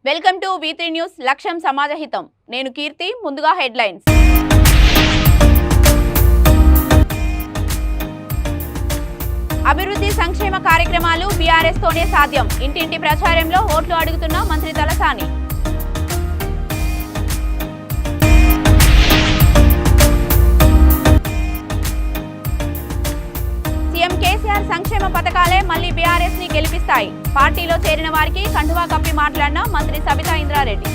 Welcome to V3 news లక్ష్యం సమాజహితం. నేను కీర్తి. ముందుగా హెడ్లైన్స్. అభివృద్ధి సంక్షేమ కార్యక్రమాలు బీఆర్ఎస్ తోనే సాధ్యం. ఇంటింటి ప్రచారంలో ఓట్లు అడుగుతున్న మంత్రి తలసాని. సీఎం కేసీఆర్ సంక్షేమ పథకాలే మళ్లీ బీఆర్ఎస్ ని గెలిపిస్తాయి. పార్టీలో చేరిన వారికి కండువా కప్పి మాట్లాడిన మంత్రి సబితా ఇంద్రారెడ్డి.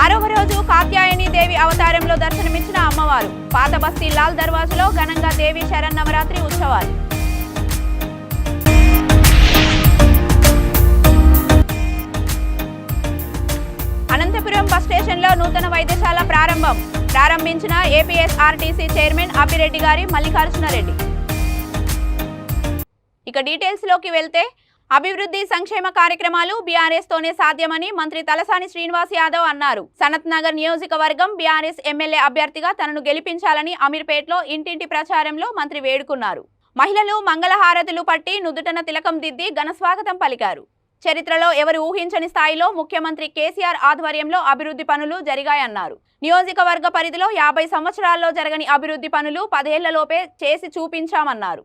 ఆరవ రోజు కాత్యాయని దేవి అవతారంలో దర్శనమిచ్చిన అమ్మవారు. పాత బస్తీ లాల్ దర్వాజలో ఘనంగా దేవి శరన్నవరాత్రి ఉత్సవాలు. అనంతపురం బస్ స్టేషన్లో నూతన వైద్యశాల ప్రారంభించిన ఏపీఎస్ఆర్టీసీ చైర్మన్ అప్పిరెడ్డి గారి మల్లికార్జునరెడ్డి. ఇక డీటెయిల్స్ లోకి వెళ్తే, అభివృద్ధి సంక్షేమ కార్యక్రమాలు బీఆర్ఎస్ తోనే సాధ్యమని మంత్రి తలసాని శ్రీనివాస్ యాదవ్ అన్నారు. సనత్ నగర్ నియోజకవర్గం బీఆర్ఎస్ ఎమ్మెల్యే అభ్యర్థిగా తనను గెలిపించాలని అమీర్పేటలో ఇంటింటి ప్రచారంలో మంత్రి వేడుకున్నారు. మహిళలు మంగళహారతులు పట్టి నుదుటన తిలకం దిద్ది ఘనస్వాగతం పలికారు. చరిత్రలో ఎవరు ఊహించని స్థాయిలో ముఖ్యమంత్రి కేసీఆర్ ఆధ్వర్యంలో అభివృద్ధి పనులు జరిగాయన్నారు. నియోజకవర్గ పరిధిలో 50 సంవత్సరాల్లో జరగని అభివృద్ధి పనులు 10 ఏళ్లలోపే చేసి చూపించామన్నారు.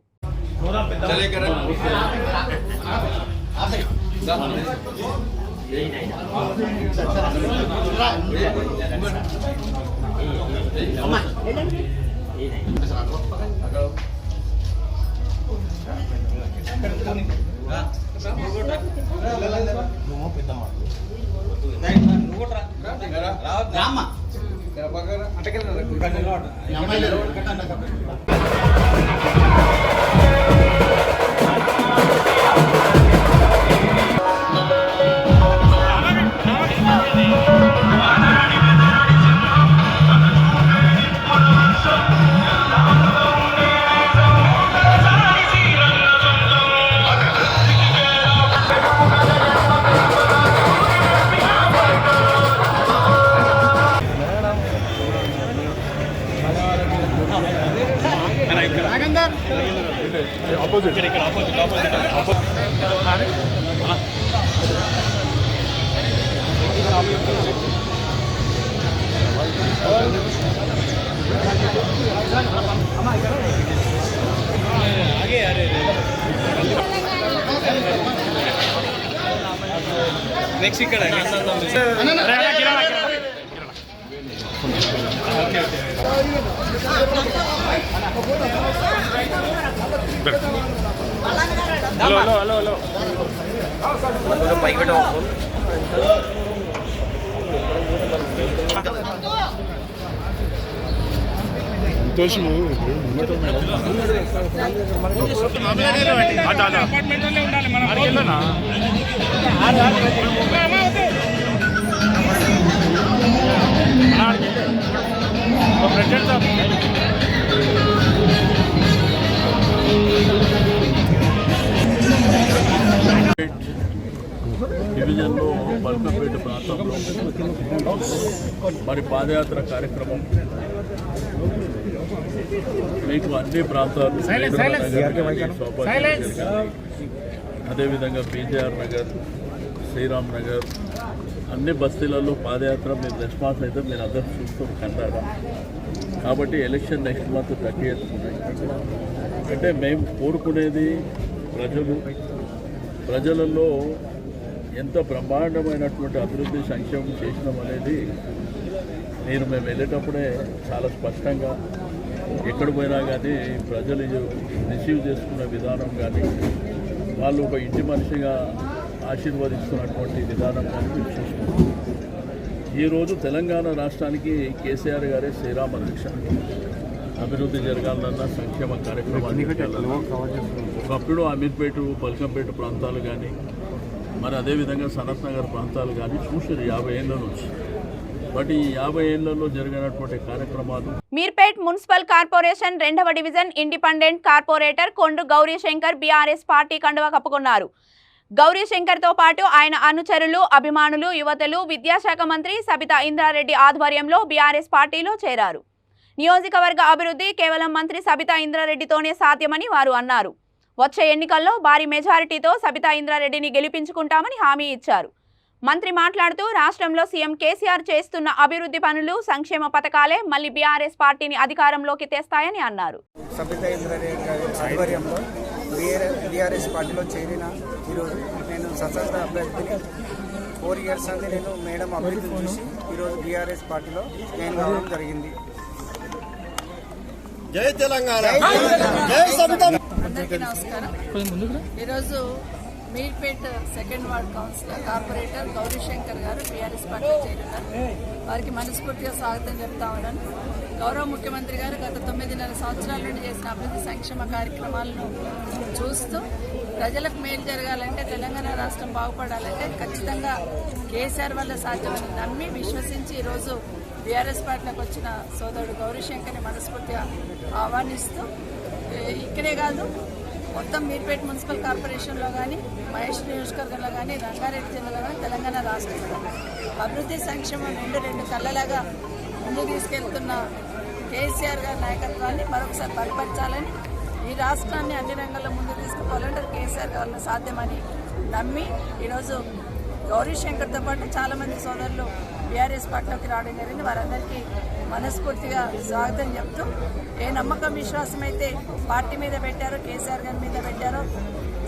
నెక్స్ట్ ఇక్కడ హలో పైకి పెట్ట డివిజన్లో బల్కంపేట ప్రాంతంలో మరి పాదయాత్ర కార్యక్రమం మీకు అన్ని ప్రాంతాలు అదేవిధంగా బీజేఆర్ నగర్, శ్రీరామ్ నగర్ అన్ని బస్తీలలో పాదయాత్ర మీరు రెస్పాన్స్ అయితే మీరు అందరూ చూస్తూ కన్నారా. కాబట్టి ఎలక్షన్ నెక్స్ట్ మంత్ 30th ఉన్నాయి. అంటే మేము కోరుకునేది ప్రజలలో ఎంత బ్రహ్మాండమైనటువంటి అభివృద్ధి సంక్షేమం చేసినాం అనేది మేము వెళ్ళేటప్పుడే చాలా స్పష్టంగా ఎక్కడ పోయినా కానీ ప్రజలు రిసీవ్ చేసుకున్న విధానం కానీ వాళ్ళు ఒక ఇంటి మనిషిగా ఆశీర్వదిస్తున్నటువంటి విధానం కానీ మేము చూసుకుంటాం. ఈరోజు తెలంగాణ రాష్ట్రానికి కేసీఆర్ గారే శ్రీరామ రక్ష. అభివృద్ధి జరగాలన్న సంక్షేమ కార్యక్రమాన్ని ఒకప్పుడు అమీర్పేట, బల్కంపేట ప్రాంతాలు కానీ మరి అదేవిధంగా సనత్ నగర్ ప్రాంతాలు కానీ చూసారు 50 ఏళ్ళ నుంచి. బట్ ఈ 50 ఏళ్లలో జరిగినటువంటి కార్యక్రమాలు. మీర్పేట్ మున్సిపల్ కార్పొరేషన్ 2వ division independent corporator Kondru Gauri Shankar BRS party కండువా కప్పుకున్నారు. గౌరీశంకర్తో పాటు ఆయన అనుచరులు, అభిమానులు, యువతలు విద్యాశాఖ మంత్రి సబితా ఇంద్రారెడ్డి ఆధ్వర్యంలో బీఆర్ఎస్ పార్టీలో చేరారు. నియోజకవర్గ అభివృద్ధి కేవలం మంత్రి సబితా ఇంద్రారెడ్డితోనే సాధ్యమని వారు అన్నారు. వచ్చే ఎన్నికల్లో భారీ మెజారిటీతో సబితా ఇంద్రారెడ్డిని గెలిపించుకుంటామని హామీ ఇచ్చారు. మంత్రి మాట్లాడుతూ రాష్ట్రంలో సీఎం కేసీఆర్ చేస్తున్న అభివృద్ధి పనులు, సంక్షేమ పథకాలే మళ్లీ బీఆర్ఎస్ పార్టీని అధికారంలోకి తెస్తాయని అన్నారు. సబితా ఇంద్రారెడ్డి గారి ఆధ్వర్యంలో బీఆర్ఎస్ పార్టీలో చేరిన ఈరోజు నేను స్వతంత్ర అభ్యర్థిని 4 ఇయర్స్ నుండి నేను మేడం అభివృద్ధి చూసి ఈరోజు బీఆర్ఎస్ పార్టీలో నేను కావడం జరిగింది. జై తెలంగాణ, జై సబితా. అందరికీ నమస్కారం. ఈరోజు Meerpet second ward councillor corporator Gowrishankar గారు బీఆర్ఎస్ పార్టీలో చేరుతారు. వారికి మనస్ఫూర్తిగా స్వాగతం చెప్తా ఉన్నాను. గౌరవ ముఖ్యమంత్రి గారు గత 9.5 సంవత్సరాల నుండి చేసిన అభివృద్ధి సంక్షేమ కార్యక్రమాలను చూస్తూ ప్రజలకు మేలు జరగాలంటే, తెలంగాణ రాష్ట్రం బాగుపడాలంటే ఖచ్చితంగా కేసీఆర్ వల్ల సాధ్యమని నమ్మి విశ్వసించి ఈరోజు బీఆర్ఎస్ పార్టీలోకి వచ్చిన సోదరుడు గౌరీశంకర్ని మనస్ఫూర్తిగా ఆహ్వానిస్తూ, ఇక్కడే కాదు మొత్తం మీర్పేట్ మున్సిపల్ కార్పొరేషన్లో కానీ, మహేష్ నియోజకవర్గంలో కానీ, రంగారెడ్డి జిల్లాలో కానీ, తెలంగాణ రాష్ట్రంలో అభివృద్ధి సంక్షేమం రెండు కళ్ళలాగా ముందుకు తీసుకెళ్తున్న కేసీఆర్ గారి నాయకత్వాన్ని మరొకసారి బలపరచాలని, ఈ రాష్ట్రాన్ని అన్ని రంగాల్లో ముందుకు తీసుకుపోవాలంటే కేసీఆర్ గారిని సాధ్యమని నమ్మి ఈరోజు గౌరీశంకర్తో పాటు చాలామంది సోదరులు బీఆర్ఎస్ పార్టీలోకి రావడం జరిగింది. వారందరికీ మనస్ఫూర్తిగా స్వాగతం చెప్తూ, ఏ నమ్మకం విశ్వాసం అయితే పార్టీ మీద పెట్టారో, కేసీఆర్ గారి మీద పెట్టారో,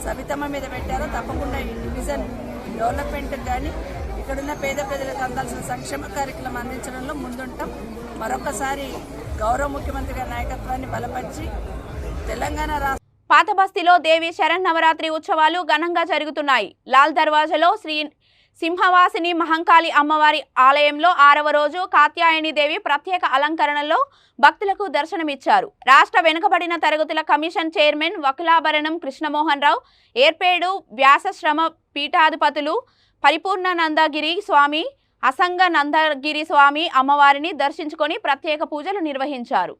సబితమ్మ మీద పెట్టారో తప్పకుండా ఈ డివిజన్ డెవలప్మెంట్కి కానీ, ఇక్కడున్న పేద ప్రజలకు అందాల్సిన సంక్షేమ కార్యక్రమం అందించడంలో ముందుంటాం. మరొకసారి గౌరవ ముఖ్యమంత్రి గారి నాయకత్వాన్ని బలపరిచి తెలంగాణ రాష్ట్ర పాతబస్తీలో దేవి శరన్నవరాత్రి ఉత్సవాలు ఘనంగా జరుగుతున్నాయి. లాల్ దర్వాజలో శ్రీ సింహవాసిని మహంకాళి అమ్మవారి ఆలయంలో 6వ రోజు కాత్యాయని దేవి ప్రత్యేక అలంకరణలో భక్తులకు దర్శనమిచ్చారు. రాష్ట్ర వెనుకబడిన తరగతుల కమిషన్ చైర్మన్ వకులాభరణం కృష్ణమోహన్ రావు, ఏర్పేడు వ్యాసశ్రమ పీఠాధిపతులు పరిపూర్ణానందగిరి స్వామి, అసంగ నందగిరి స్వామి అమ్మవారిని దర్శించుకొని ప్రత్యేక పూజలు నిర్వహించారు.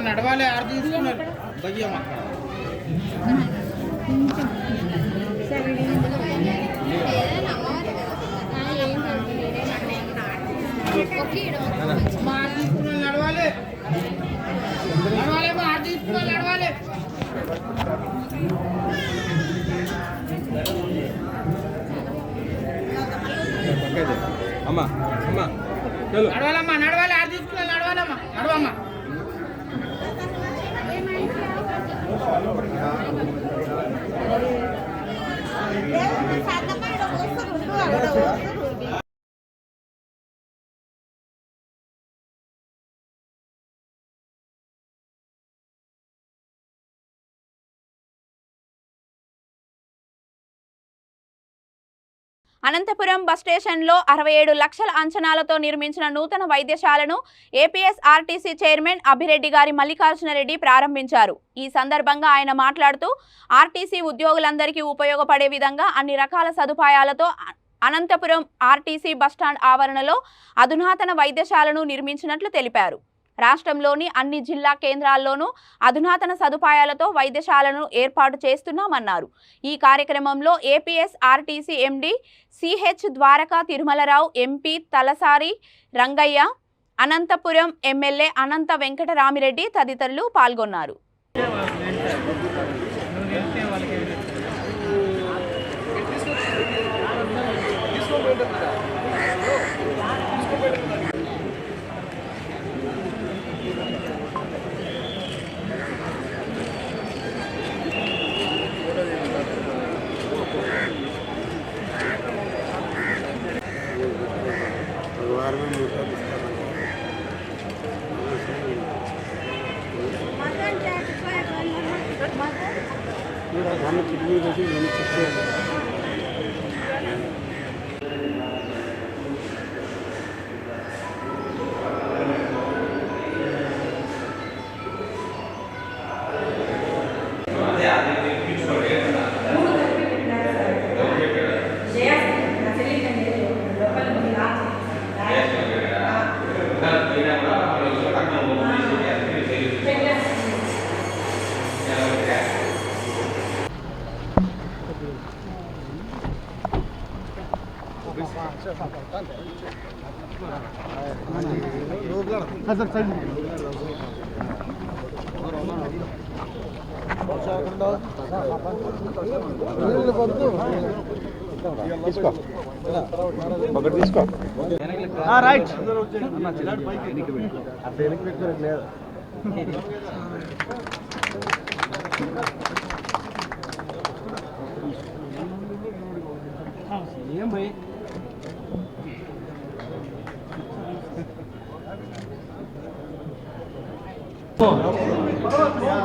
నడవాలి ఆడ తీసుకున్నారు భయ్యమ్మ నడవాలి నడవాలి ఆడ తీసుకున్నారు నడవాలి అమ్మా అమ్మా నడవాలమ్మా నడవాలి ఆడ తీసుకున్నారు నడవాలమ్మా నడవమ్మా అనంతపురం బస్ స్టేషన్లో 67 లక్షల అంచనాలతో నిర్మించిన నూతన వైద్యశాలను ఏపీఎస్ఆర్టీసీ చైర్మన్ అభిరెడ్డి గారి మల్లికార్జునరెడ్డి ప్రారంభించారు. ఈ సందర్భంగా ఆయన మాట్లాడుతూ ఆర్టీసీ ఉద్యోగులందరికీ ఉపయోగపడే విధంగా అన్ని రకాల సదుపాయాలతో అనంతపురం ఆర్టీసీ బస్టాండ్ ఆవరణలో అధునాతన వైద్యశాలను నిర్మించినట్లు తెలిపారు. రాష్ట్రంలోని అన్ని జిల్లా కేంద్రాల్లోనూ అధునాతన సదుపాయాలతో వైద్యశాలను ఏర్పాటు చేస్తున్నామన్నారు. ఈ కార్యక్రమంలో APSRTC MD CH Dwaraka Tirumalarao, MP Talasari Rangaiah, Anantapuram MLA Anantha Venkataramireddy తదితరులు పాల్గొన్నారు.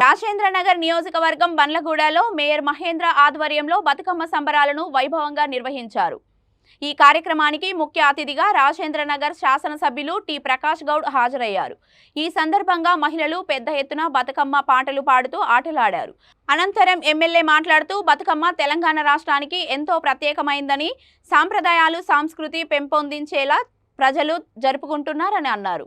రాజేంద్రనగర్ నియోజకవర్గం బండ్లగూడలో మేయర్ మహేంద్ర ఆధ్వర్యంలో బతుకమ్మ సంబరాలను వైభవంగా నిర్వహించారు. ఈ కార్యక్రమానికి ముఖ్య అతిథిగా రాజేంద్రనగర్ శాసనసభ్యులు టి ప్రకాష్ గౌడ్ హాజరయ్యారు. ఈ సందర్భంగా మహిళలు పెద్ద ఎత్తున బతుకమ్మ పాటలు పాడుతూ ఆటలాడారు. అనంతరం ఎమ్మెల్యే మాట్లాడుతూ బతుకమ్మ తెలంగాణ రాష్ట్రానికి ఎంతో ప్రత్యేకమైందని, సాంప్రదాయాలు సంస్కృతి పెంపొందించేలా ప్రజలు జరుపుకుంటున్నారని అన్నారు.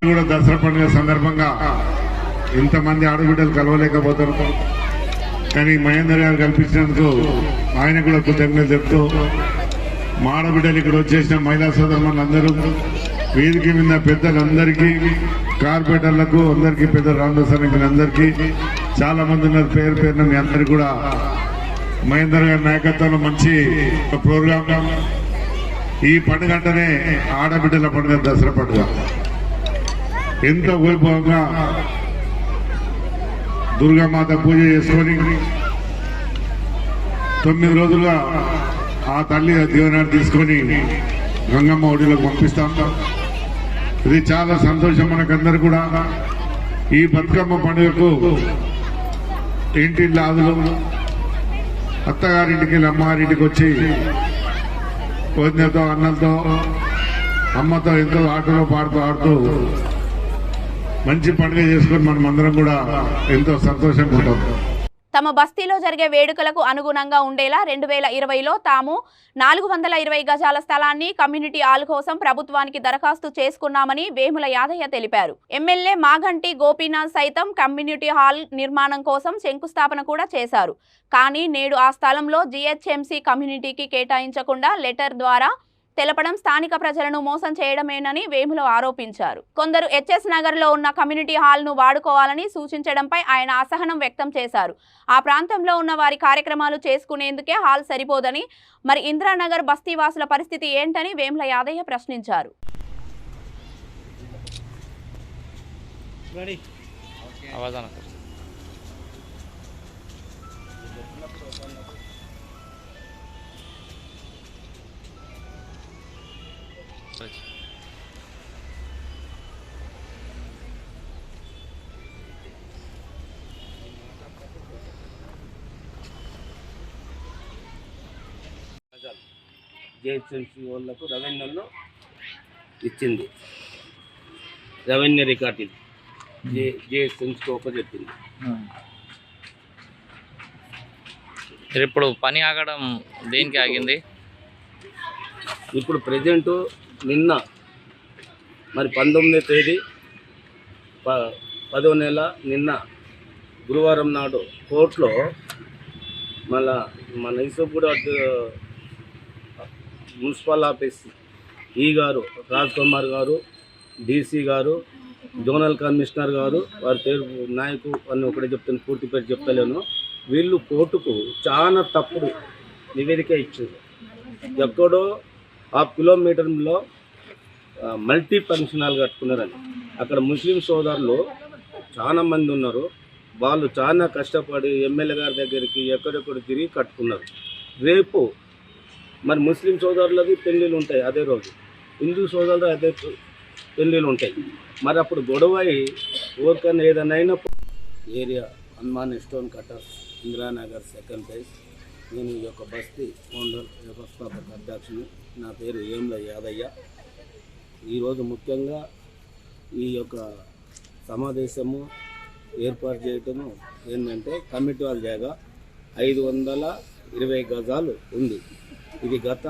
కూడా దసరా పండుగ సందర్భంగా ఇంతమంది ఆడబిడ్డలు కలవలేకపోతారు. కానీ మహేందర్ గారు కల్పించినందుకు ఆయన కూడా కృతజ్ఞతలు చెప్తూ మా ఆడబిడ్డలు ఇక్కడ వచ్చేసిన మహిళా సోదరులందరూ, వేదిక మీద పెద్దలందరికీ, కార్పొరేటర్లకు అందరికీ, పెద్ద రామదాసానికి అందరికీ చాలా మంది ఉన్నారు. పేరు పేరున మీ అందరికీ కూడా మహేందర్ గారి నాయకత్వంలో మంచి ప్రోగ్రాం. ఈ పండుగ అంటేనే ఆడబిడ్డల పండుగ, దసరా పండుగ. ఎంతో వైభవంగా దుర్గామాత పూజ చేసుకొని 9 రోజులుగా ఆ తల్లి దీవెనాన్ని తీసుకొని గంగమ్మ ఒడిలోకి పంపిస్తాం. ఇది చాలా సంతోషం మనకందరు కూడా. ఈ బతుకమ్మ పండుగకు ఇంటి లాదులు అత్తగారింటికి వెళ్ళి అమ్మగారింటికి వచ్చి వదినతో, అన్నలతో, అమ్మతో ఎంతో ఆటలో పాడుతూ ఆడుతూ మంచి పండుగ చేసుకొని మనం అందరం కూడా ఎంతో సంతోషంగా ఉంటాం. తమ బస్తీలో జరిగే వేడుకలకు అనుగుణంగా ఉండేలా 2020లో తాము 420 గజాల స్థలాన్ని కమ్యూనిటీ హాల్ కోసం ప్రభుత్వానికి దరఖాస్తు చేసుకున్నామని వేముల యాదయ్య తెలిపారు. ఎమ్మెల్యే మాగంటి గోపీనాథ్ సైతం కమ్యూనిటీ హాల్ నిర్మాణం కోసం శంకుస్థాపన కూడా చేశారు. కానీ నేడు ఆ స్థలంలో జీహెచ్ఎంసీ కమ్యూనిటీకి కేటాయించకుండా లెటర్ ద్వారా తెలపడం స్థానిక ప్రజలను మోసం చేయడమేనని వేముల ఆరోపించారు. కొందరు హెచ్ఎస్ నగర్లో ఉన్న కమ్యూనిటీ హాల్ను వాడుకోవాలని సూచించడంపై ఆయన అసహనం వ్యక్తం చేశారు. ఆ ప్రాంతంలో ఉన్న వారి కార్యక్రమాలు చేసుకునేందుకే హాల్ సరిపోదని, మరి ఇందిరానగర్ బస్తీవాసుల పరిస్థితి ఏంటని వేముల యాదయ్య ప్రశ్నించారు. జిహెచ్ఎంసీ వాళ్ళకు రెవెన్యూలో ఇచ్చింది. రెవెన్యూ రికార్డు జిహెచ్ఎంసీకి ఒప్పచెప్పింది. ఇప్పుడు పని ఆగడం దేనికి ఆగింది? ఇప్పుడు ప్రజెంట్ నిన్న మరి 19వ తేదీ 10వ నెల నిన్న గురువారం నాడు కోర్టులో మళ్ళా మన ఇసుగూడ మున్సిపల్ ఆఫీస్ గారు రాజ్ కుమార్ గారు, డీసీ గారు, జోనల్ కమిషనర్ గారు, వారి పేరు నాయకు అని ఒకటే చెప్తాను, పూర్తి పేరు చెప్తలేను. వీళ్ళు కోర్టుకు చాలా తప్పుడు నివేదిక ఇచ్చారు. ఎక్కడో 1/2 కిలోమీటర్లో మల్టీ ఫంక్షన్ హాల్ కట్టుకున్నారని. అక్కడ ముస్లిం సోదరులు చాలా మంది ఉన్నారు. వాళ్ళు చాలా కష్టపడి ఎమ్మెల్యే గారి దగ్గరికి ఎక్కడెక్కడ తిరిగి కట్టుకున్నారు. రేపు మరి ముస్లిం సోదరులది పెళ్ళిళ్ళు ఉంటాయి అదే రోజు, హిందూ సోదరులు అదే పెళ్ళిళ్ళు ఉంటాయి. మరి అప్పుడు గొడవ ఊరికన్నా ఏదైనా అయినప్పుడు area Hanuman stone cutter Indiranagar 2nd phase. నేను ఈ యొక్క బస్తీ ఫౌండర్ వ్యవస్థాపక అధ్యక్షుని. నా పేరు వేముల యాదయ్య. ఈరోజు ముఖ్యంగా ఈ యొక్క సమావేశము ఏర్పాటు చేయటము ఏంటంటే కమిటీ వాళ్ళ జాగా 520 గజాలు ఉంది. ఇది గత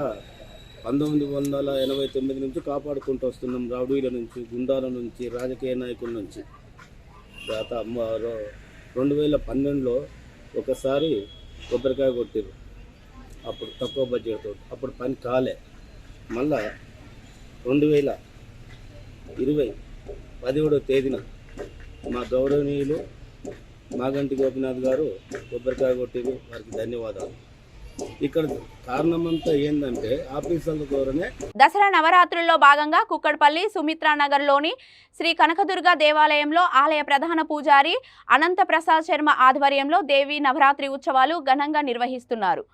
1989 నుంచి కాపాడుకుంటూ వస్తున్నాం. రౌడీల నుంచి, గుండాల నుంచి, రాజకీయ నాయకుల నుంచి. గత 2012లో ఒకసారి కొబ్బరికాయ కొట్టారు, అప్పుడు తక్కువ బడ్జెట్తో, అప్పుడు పని కాలే. మళ్ళా 2020 17వ తేదీన మా గౌరవనీయులు మాగంటి గోపీనాథ్ గారు కొబ్బరికాయ కొట్టారు. వారికి ధన్యవాదాలు. ఇక్కడ కారణమంతా ఏంటంటే ఆఫీసర్ల ద్వారానే. దసరా నవరాత్రుల్లో భాగంగా కుక్కడపల్లి సుమిత్రానగర్లోని శ్రీ కనకదుర్గ దేవాలయంలో ఆలయ ప్రధాన పూజారి అనంత ప్రసాద్ శర్మ ఆధ్వర్యంలో దేవి నవరాత్రి ఉత్సవాలు ఘనంగా నిర్వహిస్తున్నారు.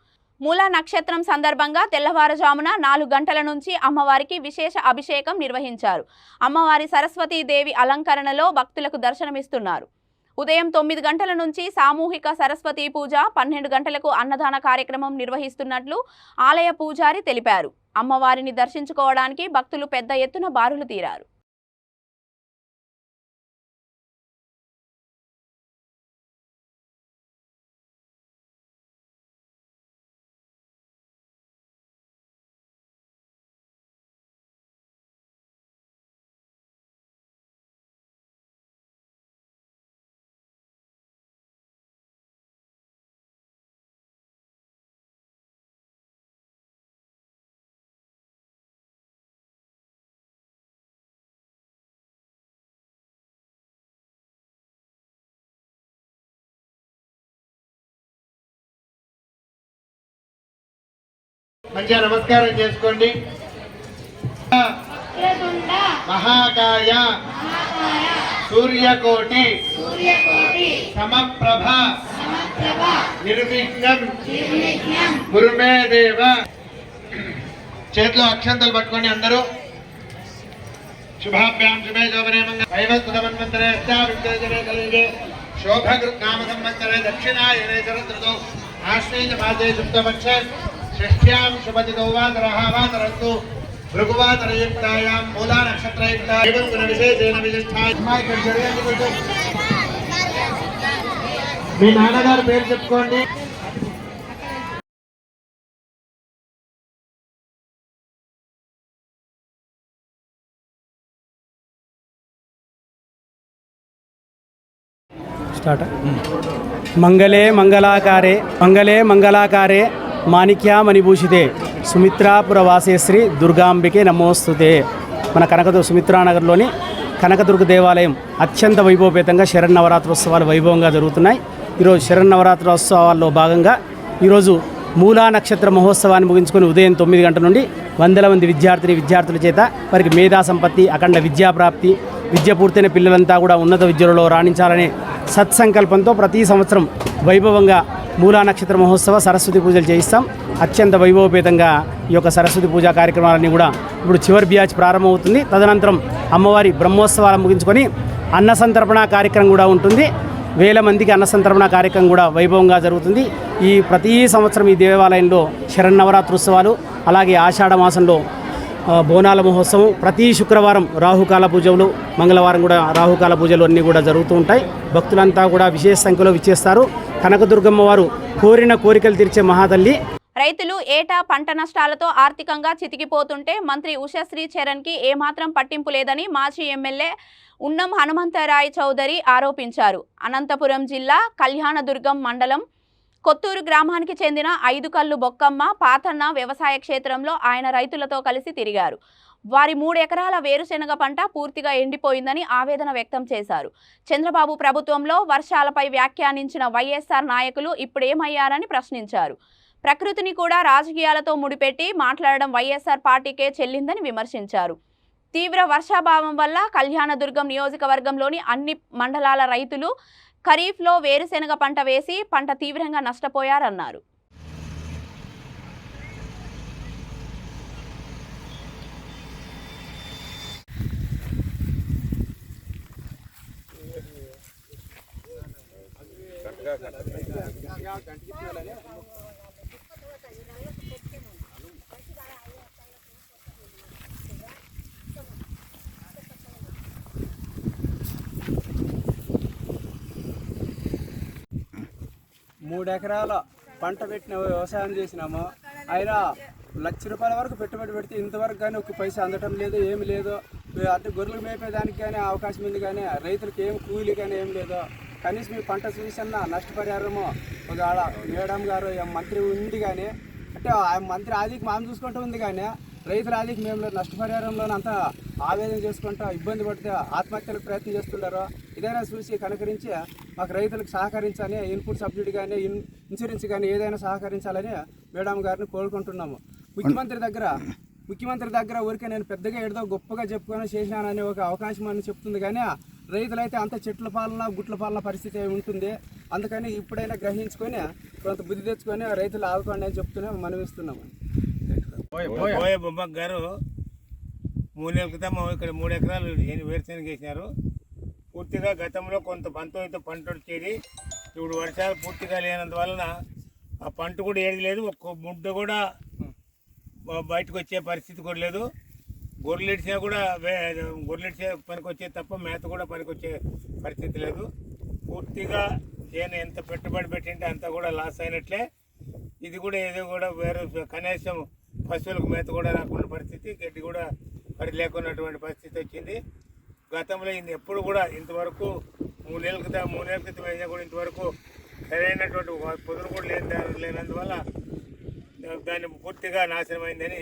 మూలా నక్షత్రం సందర్భంగా తెల్లవారుజామున 4 గంటల నుంచి అమ్మవారికి విశేష అభిషేకం నిర్వహించారు. అమ్మవారి సరస్వతీదేవి అలంకరణలో భక్తులకు దర్శనమిస్తున్నారు. ఉదయం 9 గంటల నుంచి సామూహిక సరస్వతీ పూజ, 12 గంటలకు అన్నదాన కార్యక్రమం నిర్వహిస్తున్నట్లు ఆలయ పూజారి తెలిపారు. అమ్మవారిని దర్శించుకోవడానికి భక్తులు పెద్ద ఎత్తున బారులు తీరారు. మంచిగా నమస్కారం చేసుకోండి. మహాకాయ సూర్యకోటి సమప్రభ నిర్విఘ్నం గురుమే దేవ. చేతిలో అక్షంతలు పట్టుకొని అందరూ శుభాభ్యాం శుభే శోభనే మంగళే కలిగే శోభకృత్ నామ సంవత్సరే దక్షిణాయనే శరదృతౌ ఆశ్వేజ మాసే శుక్లపక్షే షష్ఠ్యాం శుభతిథౌ వాతరస్తు భృగువాతరయుక్తాయాం మూలా నక్షత్రయుక్తాయం గుణ విశేషేణ విశిష్టాయ. మీ నాన్నగారు పేరు చెప్పుకోండి. స్టార్ట్. మంగళే మంగళాకారే మాణిక్యామణిభూషితే సుమిత్రాపురవాసేశ్రీ దుర్గాంబికే నమోస్తుతే. మన సుమిత్రానగర్లోని కనకదుర్గ దేవాలయం అత్యంత వైభవపేతంగా శరన్నవరాత్రోత్సవాలు వైభవంగా జరుగుతున్నాయి. ఈరోజు శరన్నవరాత్రోత్సవాల్లో భాగంగా ఈరోజు మూలా నక్షత్ర మహోత్సవాన్ని ముగించుకొని ఉదయం 9 గంటల నుండి వందల మంది విద్యార్థుల చేత వారికి మేధా సంపత్తి, అఖండ విద్యాప్రాప్తి, విద్య పూర్తయిన పిల్లలంతా కూడా ఉన్నత విద్యలలో రాణించాలనే సత్సంకల్పంతో ప్రతి సంవత్సరం వైభవంగా మూలా నక్షత్ర మహోత్సవ సరస్వతి పూజలు చేయిస్తాం. అత్యంత వైభవపేతంగా ఈ యొక్క సరస్వతి పూజా కార్యక్రమాలన్నీ కూడా ఇప్పుడు చివరి బ్యాచ్ ప్రారంభమవుతుంది. తదనంతరం అమ్మవారి బ్రహ్మోత్సవాలు ముగించుకొని అన్నసంతర్పణ కార్యక్రమం కూడా ఉంటుంది. వేల మందికి అన్నసంతర్పణ కార్యక్రమం కూడా వైభవంగా జరుగుతుంది. ఈ ప్రతి సంవత్సరం ఈ దేవాలయంలో శరన్నవరాత్రోత్సవాలు, అలాగే ఆషాఢ మాసంలో బోనాల మహోత్సవం, ప్రతి శుక్రవారం రాహుకాల పూజలు, మంగళవారం కూడా రాహుకాల పూజలు అన్నీ కూడా జరుగుతూ ఉంటాయి. భక్తులంతా కూడా విశేష సంఖ్యలో విచ్చేస్తారు. కనకదుర్గమ్మ వారు కోరిన కోరికలు తీర్చే మహాతల్లి. రైతులు ఏటా పంట నష్టాలతో ఆర్థికంగా చితికిపోతుంటే మంత్రి ఉషశ్రీ చరణ్కి ఏమాత్రం పట్టింపు లేదని మాజీ ఎమ్మెల్యే ఉన్నం హనుమంతరాయ్ చౌదరి ఆరోపించారు. అనంతపురం జిల్లా కళ్యాణదుర్గం మండలం కొత్తూరు గ్రామానికి చెందిన 5 కల్లు బొక్కమ్మ పాతన్న వ్యవసాయ క్షేత్రంలో ఆయన రైతులతో కలిసి తిరిగారు. వారి 3 ఎకరాల వేరుశెనగ పంట పూర్తిగా ఎండిపోయిందని ఆవేదన వ్యక్తం చేశారు. చంద్రబాబు ప్రభుత్వంలో వర్షాలపై వ్యాఖ్యానించిన వైఎస్ఆర్ నాయకులు ఇప్పుడేమయ్యారని ప్రశ్నించారు. ప్రకృతిని కూడా రాజకీయాలతో ముడిపెట్టి మాట్లాడడం వైఎస్ఆర్ పార్టీకే చెల్లిందని విమర్శించారు. తీవ్ర వర్షాభావం వల్ల కళ్యాణదుర్గం నియోజకవర్గంలోని అన్ని మండలాల రైతులు ఖరీఫ్లో వేరుశెనగ పంట వేసి పంట తీవ్రంగా నష్టపోయారన్నారు. మూడు ఎకరాల పంట పెట్టిన వ్యవసాయం చేసినాము. అయినా ₹1,00,000 వరకు పెట్టుబడి పెడితే ఇంతవరకు కానీ ఒక పైసా అందటం లేదు, ఏమి లేదు. అంటే గొర్రెలు మేపేదానికి కానీ అవకాశం ఉంది, కానీ రైతులకు ఏం కూలీ కానీ ఏం లేదు. కనీసం మీ పంట చూసన్నా నష్టపరిహారము ఒక మేడం గారు మంత్రి ఉంది, కానీ అంటే ఆ మంత్రి ఆదికి మనం చూసుకుంటూ ఉంది, కానీ రైతుల ఆదికి మేము నష్టపరిహారంలో అంతా ఆవేదన చేసుకుంటూ ఇబ్బంది పడితే ఆత్మహత్యలకు ప్రయత్నం చేస్తుంటారు. ఇదైనా చూసి కనుకరించి మాకు రైతులకు సహకరించాలని ఇన్పుట్ సబ్సిడీ కానీ ఇన్సూరెన్స్ కానీ ఏదైనా సహకరించాలని మేడం గారిని కోరుకుంటున్నాము. ముఖ్యమంత్రి దగ్గర ఊరికే నేను పెద్దగా ఏదో గొప్పగా చెప్పుకొని చేశానని ఒక అవకాశం అని చెప్తుంది, కానీ రైతులైతే అంత చెట్ల పాలన గుట్ల పాలన పరిస్థితి ఉంటుంది. అందుకని ఇప్పుడైనా గ్రహించుకొని కొంత బుద్ధి తెచ్చుకొని రైతులు ఆదుకోండి అని చెప్తూనే మనవిస్తున్నాము. బొమ్మక్ గారు 3 నెలల క్రితం ఇక్కడ 3 ఎకరాలు వేరుశెనగ వేసినారు. పూర్తిగా గతంలో కొంత పంటతో పంట వచ్చేది. ఇప్పుడు వర్షాలు పూర్తిగా లేనందువలన ఆ పంట కూడా ఏది లేదు, ఒక్క ముద్ద కూడా బయటకు వచ్చే పరిస్థితి కూడా లేదు. గొర్రెలు ఇడిచినా కూడా పనికి వచ్చేది తప్ప మేత కూడా పనికి వచ్చే పరిస్థితి లేదు. పూర్తిగా నేను ఎంత పెట్టుబడి పెట్టింటే అంతా కూడా లాస్ అయినట్లే. ఇది కూడా ఏదో కూడా వేరే కనీసం పశువులకు మేత కూడా రాకుండా పరిస్థితి, గడ్డి కూడా పడి లేకున్నటువంటి పరిస్థితి వచ్చింది. గతంలో ఎప్పుడు కూడా ఇంతవరకు 3 నెలల క్రితం అయినా కూడా ఇంతవరకు సరైనటువంటి పొదులు కూడా లేనందువల్ల దాన్ని పూర్తిగా నాశనమైందని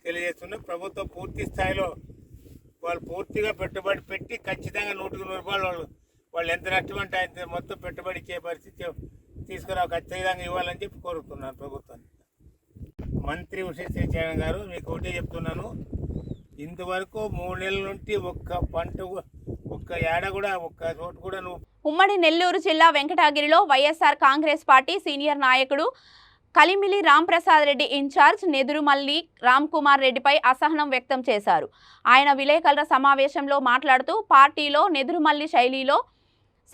తెలియజేస్తున్నాం. ప్రభుత్వం పూర్తి స్థాయిలో వాళ్ళు పూర్తిగా పెట్టుబడి పెట్టి ఖచ్చితంగా 100కి 100 వాళ్ళు ఎంత నష్టమంటే ఆయన మొత్తం పెట్టుబడి ఇచ్చే పరిస్థితి తీసుకురా ఖచ్చితంగా ఇవ్వాలని చెప్పి కోరుతున్నాను ప్రభుత్వాన్ని. మంత్రి ఉషశ్రీ చరణ్ గారు మీకు ఒకటే చెప్తున్నాను, ఇంతవరకు 3 నెలల నుండి ఒక్క ఏడ కూడా ఒక్క చోటు కూడా నువ్వు. ఉమ్మడి నెల్లూరు జిల్లా వెంకటగిరిలో వైఎస్ఆర్ కాంగ్రెస్ పార్టీ సీనియర్ నాయకుడు కలిమిలి రాంప్రసాద్ రెడ్డి ఇన్ఛార్జ్ నెదురుమల్లి రామ్ కుమార్ రెడ్డిపై అసహనం వ్యక్తం చేశారు. ఆయన విలేకరుల సమావేశంలో మాట్లాడుతూ పార్టీలో నెదురుమల్లి శైలిలో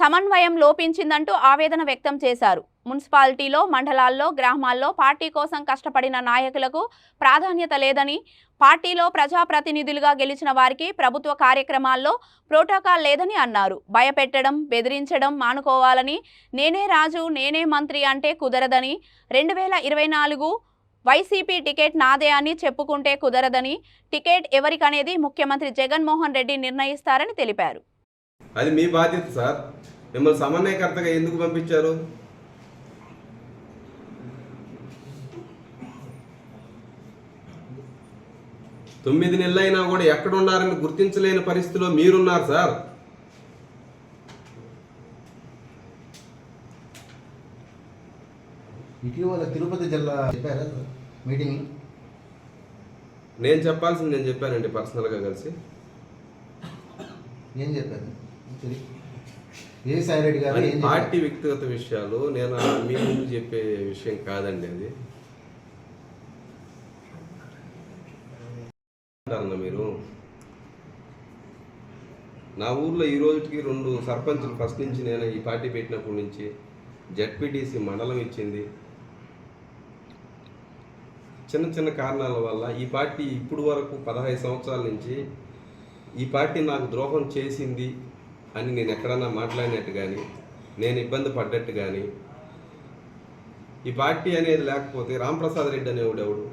సమన్వయం లోపించిందంటూ ఆవేదన వ్యక్తం చేశారు. మున్సిపాలిటీలో, మండలాల్లో, గ్రామాల్లో పార్టీ కోసం కష్టపడిన నాయకులకు ప్రాధాన్యత లేదని, పార్టీలో ప్రజాప్రతినిధులుగా గెలిచిన వారికి ప్రభుత్వ కార్యక్రమాల్లో ప్రోటోకాల్ లేదని అన్నారు. భయపెట్టడం, బెదిరించడం మానుకోవాలని, నేనే రాజు నేనే మంత్రి అంటే కుదరదని, 2024 వైసీపీ టికెట్ నాదే అని చెప్పుకుంటే కుదరదని, టికెట్ ఎవరికనేది ముఖ్యమంత్రి జగన్మోహన్ రెడ్డి నిర్ణయిస్తారని తెలిపారు. అది మీ బాధ్యత సార్. మిమ్మల్ని సమన్వయకర్తగా ఎందుకు పంపించారు? తొమ్మిది నెలలైనా కూడా ఎక్కడున్నారని గుర్తించలేని పరిస్థితిలో మీరున్నారు సార్. ఇటీవల తిరుపతి జిల్లా చెప్పారా మీటింగ్? నేను చెప్పాల్సింది నేను చెప్పానండి పర్సనల్గా కలిసి. ఏం చెప్పారు? ఏ సాయిరెడ్డి గారు పార్టీ వ్యక్తిగత విషయాలు నేను మీ ముందు చెప్పే విషయం కాదండి. అది అంటారన్నా మీరు. నా ఊర్లో ఈ రోజుకి 2 సర్పంచులు ఫస్ట్ నుంచి నేను ఈ పార్టీ పెట్టినప్పటి నుంచి జెడ్పీటీసీ మండలం ఇచ్చింది. చిన్న చిన్న కారణాల వల్ల ఈ పార్టీ ఇప్పుడు వరకు 15 సంవత్సరాల నుంచి ఈ పార్టీ నాకు ద్రోహం చేసింది అని నేను ఎక్కడన్నా మాట్లాడినట్టు కానీ, నేను ఇబ్బంది పడ్డట్టు కానీ, ఈ పార్టీ అనేది లేకపోతే రాంప్రసాద్ రెడ్డి అనేవాడు ఎవడు?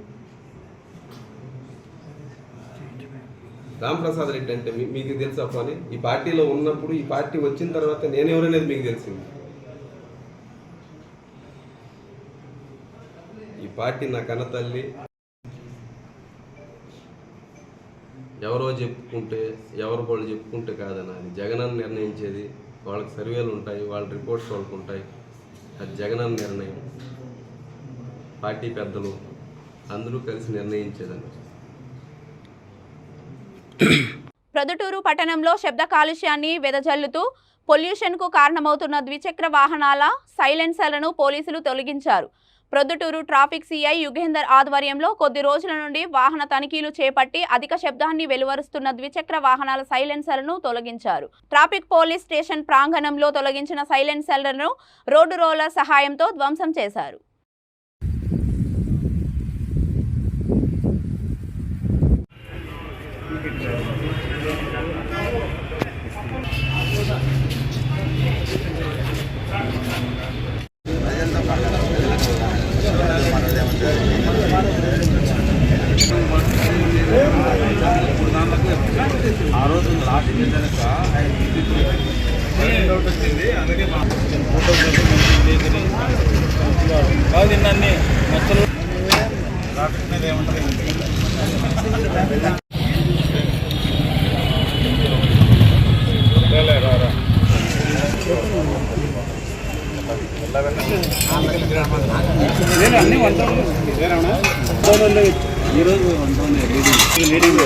రాంప్రసాద్ రెడ్డి అంటే మీకు తెలుసా పని? ఈ పార్టీలో ఉన్నప్పుడు, ఈ పార్టీ వచ్చిన తర్వాత నేనెవరనేది మీకు తెలిసింది. ఈ పార్టీ నా కన్నతల్లి. ఎవరో చెప్పుకుంటే, ఎవరు వాళ్ళు చెప్పుకుంటే కాదన్న, అది జగనన్న నిర్ణయించేది. వాళ్ళకి సర్వేలు ఉంటాయి, వాళ్ళ రిపోర్ట్స్ వాళ్ళకు ఉంటాయి. అది జగనన్న నిర్ణయం. పార్టీ పెద్దలు అందరూ కలిసి నిర్ణయించేదని. ప్రొద్దుటూరు పట్టణంలో శబ్ద కాలుష్యాన్ని వెదజల్లుతూ పొల్యూషన్కు కారణమవుతున్న ద్విచక్ర వాహనాల సైలెన్సర్లను పోలీసులు తొలగించారు. ప్రొద్దుటూరు ట్రాఫిక్ సిఐ యుగేందర్ ఆధ్వర్యంలో కొద్ది రోజుల నుండి వాహన తనిఖీలు చేపట్టి అధిక శబ్దాన్ని వెలువరుస్తున్న ద్విచక్ర వాహనాల సైలెన్సర్లను తొలగించారు. ట్రాఫిక్ పోలీస్ స్టేషన్ ప్రాంగణంలో తొలగించిన సైలెన్సర్లను రోడ్డు రోలర్ సహాయంతో ధ్వంసం చేశారు. ఆ రోజు లాస్ట్ డౌట్ వచ్చింది, అందుకే కాదు అన్ని మొత్తం ట్రాఫిక్ మీద ఏమంటారు. అన్ని ఈరోజు లీడింగ్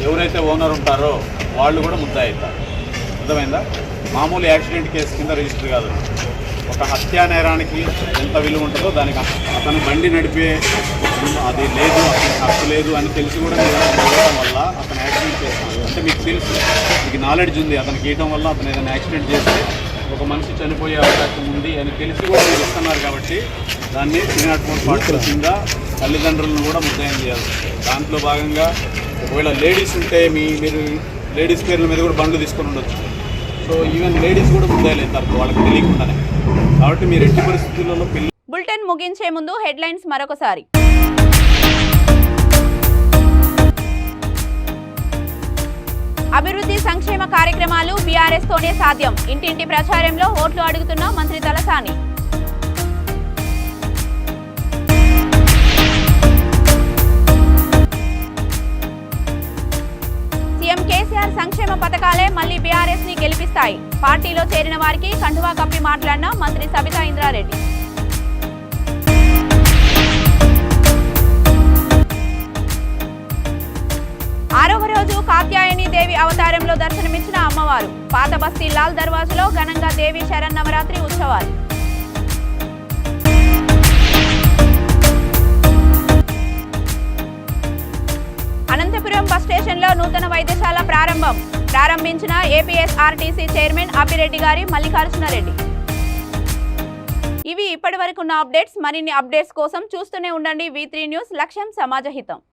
ఎవరైతే ఓనర్ ఉంటారో వాళ్ళు కూడా ముద్దాయి అవుతారు. అర్థమైందా? మామూలు యాక్సిడెంట్ కేసు కింద రిజిస్టర్ కాదు. ఒక హత్యా నేరానికి ఎంత విలువ ఉంటుందో దానికి అతను బండి నడిపే అది లేదు, అతనికి హక్కు లేదు అని తెలిసి కూడా మీరు ఇవ్వడం వల్ల అతను యాక్సిడెంట్ చేస్తున్నారు. అంటే మీకు తెలుసు, మీకు నాలెడ్జ్ ఉంది, అతనికి ఇవ్వడం వల్ల అతను ఏదైనా యాక్సిడెంట్ చేస్తే ఒక మనిషి చనిపోయే అవకాశం ఉంది అని తెలిసి కూడా మీరు ఇస్తున్నారు. కాబట్టి దాన్ని 304 కింద తల్లిదండ్రులను కూడా ముద్దాయం చేయాలి. దాంట్లో భాగంగా ఒకవేళ లేడీస్ ఉంటే మీరు లేడీస్ పేర్ల మీద కూడా బండ్లు తీసుకొని ఉండొచ్చు. సో ఈవెన్ లేడీస్ కూడా ముద్దాయిలు అవుతారు వాళ్ళకి తెలియకుండానే. కాబట్టి మీరు ఎట్టి పరిస్థితుల్లో బులెటిన్ ముగించే ముందు హెడ్లైన్స్ మరొకసారి. అభివృద్ధి సంక్షేమ కార్యక్రమాలు బీఆర్ఎస్ తోనే సాధ్యం. ఇంటింటి ప్రచారంలో ఓట్లు అడుగుతున్న మంత్రి తలసాని. సీఎం కేసీఆర్ సంక్షేమ పథకాలే మళ్లీ బీఆర్ఎస్ ని గెలిపిస్తాయి. పార్టీలో చేరిన వారికి కండువా కప్పి మాట్లాడిన మంత్రి సబితా ఇంద్రారెడ్డి. ఆరవ రోజు కాత్యాయని దేవి అవతారంలో దర్శనమిచ్చిన అమ్మవారు. పాత బస్తీ లాల్ దర్వాజలో ఘనంగా దేవి శరన్నవరాత్రి ఉత్సవాలు. అనంతపురం బస్ స్టేషన్లో నూతన వైద్యశాల ప్రారంభించిన ఏపీఎస్ఆర్టీసీ చైర్మన్ అప్పిరెడ్డి గారి మల్లికార్జునరెడ్డి. ఇవి ఇప్పటివరకున్న అప్డేట్స్. మరిన్ని అప్డేట్స్ కోసం చూస్తూనే ఉండండి V3 న్యూస్. లక్ష్యం సమాజహితం.